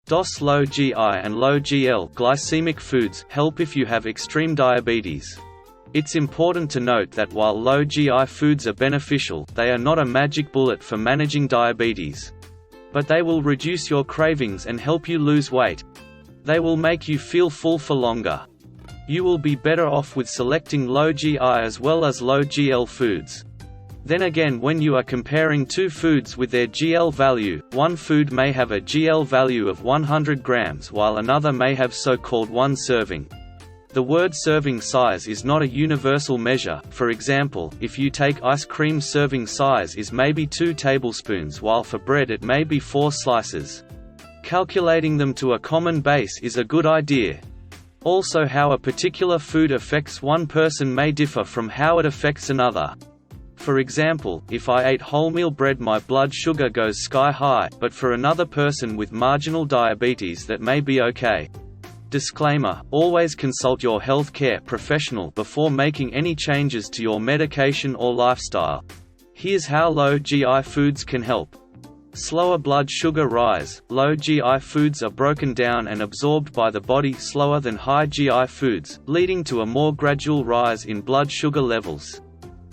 DOS low GI and low GL glycemic foods help if you have extreme diabetes. It's important to note that while low GI foods are beneficial, they are not a magic bullet for managing diabetes. But they will reduce your cravings and help you lose weight. They will make you feel full for longer. You will be better off with selecting low GI as well as low GL foods. Then again, when you are comparing two foods with their GL value, one food may have a GL value of 100 grams while another may have so-called 1 serving. The word serving size is not a universal measure. For example, if you take ice cream, serving size is maybe 2 tablespoons while for bread it may be 4 slices. Calculating them to a common base is a good idea. Also, how a particular food affects one person may differ from how it affects another. For example, if I ate wholemeal bread my blood sugar goes sky high, but for another person with marginal diabetes that may be okay. Disclaimer: always consult your healthcare professional before making any changes to your medication or lifestyle. Here's how low GI foods can help. Slower blood sugar rise. Low GI foods are broken down and absorbed by the body slower than high GI foods, leading to a more gradual rise in blood sugar levels.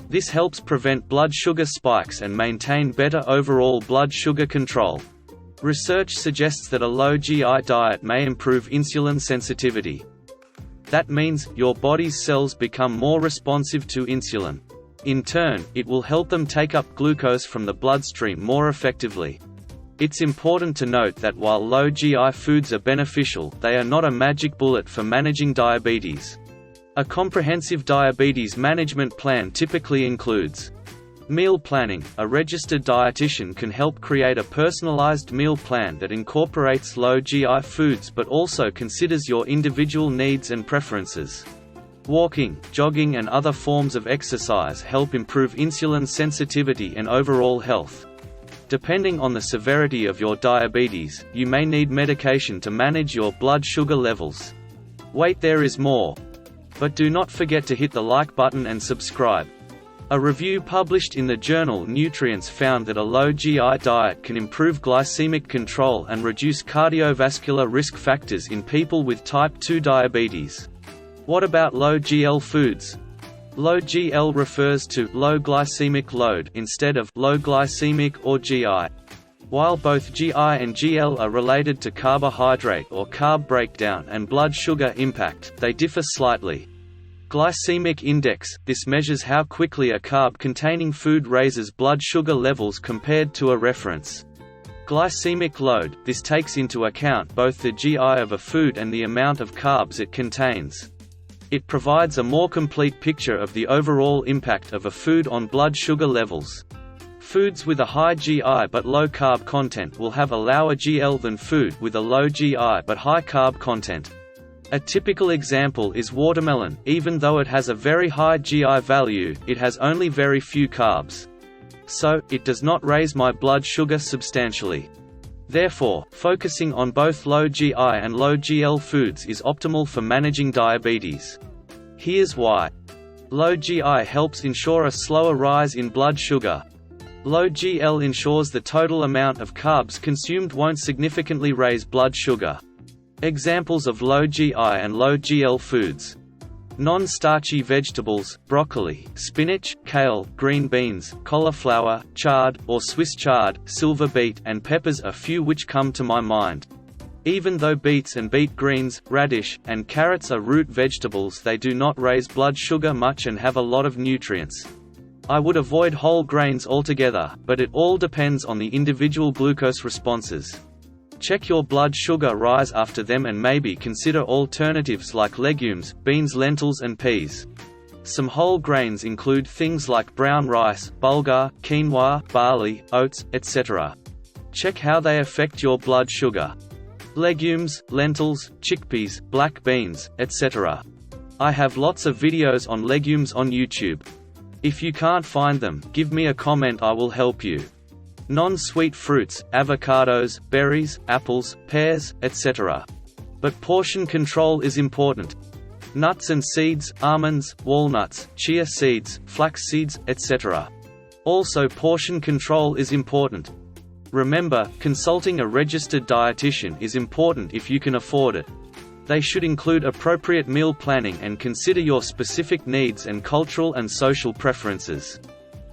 This helps prevent blood sugar spikes and maintain better overall blood sugar control. Research suggests that a low GI diet may improve insulin sensitivity. That means, your body's cells become more responsive to insulin. In turn, it will help them take up glucose from the bloodstream more effectively. It's important to note that while low GI foods are beneficial, they are not a magic bullet for managing diabetes. A comprehensive diabetes management plan typically includes meal planning. A registered dietitian can help create a personalized meal plan that incorporates low GI foods but also considers your individual needs and preferences. Walking, jogging and other forms of exercise help improve insulin sensitivity and overall health. Depending on the severity of your diabetes, you may need medication to manage your blood sugar levels. Wait, there is more. But do not forget to hit the like button and subscribe. A review published in the journal Nutrients found that a low GI diet can improve glycemic control and reduce cardiovascular risk factors in people with type 2 diabetes. What about low GL foods? Low GL refers to low glycemic load instead of low glycemic or GI. While both GI and GL are related to carbohydrate or carb breakdown and blood sugar impact, they differ slightly. Glycemic index – this measures how quickly a carb-containing food raises blood sugar levels compared to a reference. Glycemic load – this takes into account both the GI of a food and the amount of carbs it contains. It provides a more complete picture of the overall impact of a food on blood sugar levels. Foods with a high GI but low carb content will have a lower GL than food with a low GI but high carb content. A typical example is watermelon. Even though it has a very high GI value, it has only very few carbs. So, it does not raise my blood sugar substantially. Therefore, focusing on both low GI and low GL foods is optimal for managing diabetes. Here's why. Low GI helps ensure a slower rise in blood sugar. Low GL ensures the total amount of carbs consumed won't significantly raise blood sugar. Examples of low GI and low GL foods: non-starchy vegetables, broccoli, spinach, kale, green beans, cauliflower, chard or Swiss chard, silver beet, and peppers are few which come to my mind. Even though beets and beet greens, radish, and carrots are root vegetables, they do not raise blood sugar much and have a lot of nutrients. I would avoid whole grains altogether, but it all depends on the individual glucose responses. Check your blood sugar rise after them and maybe consider alternatives like legumes, beans, lentils and peas. Some whole grains include things like brown rice, bulgur, quinoa, barley, oats, etc. Check how they affect your blood sugar. Legumes, lentils, chickpeas, black beans, etc. I have lots of videos on legumes on YouTube. If you can't find them, give me a comment, I will help you. Non-sweet fruits, avocados, berries, apples, pears, etc. But portion control is important. Nuts and seeds, almonds, walnuts, chia seeds, flax seeds, etc. Also, portion control is important. Remember, consulting a registered dietitian is important if you can afford it. They should include appropriate meal planning and consider your specific needs and cultural and social preferences.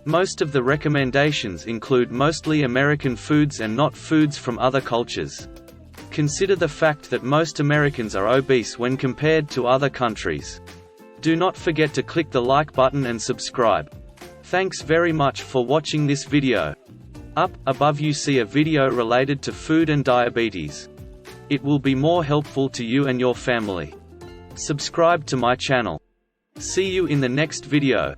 Most of the recommendations include mostly American foods and not foods from other cultures. Consider the fact that most Americans are obese when compared to other countries. Do not forget to click the like button and subscribe. Thanks very much for watching this video. Up above you see a video related to food and diabetes. It will be more helpful to you and your family. Subscribe to my channel. See you in the next video.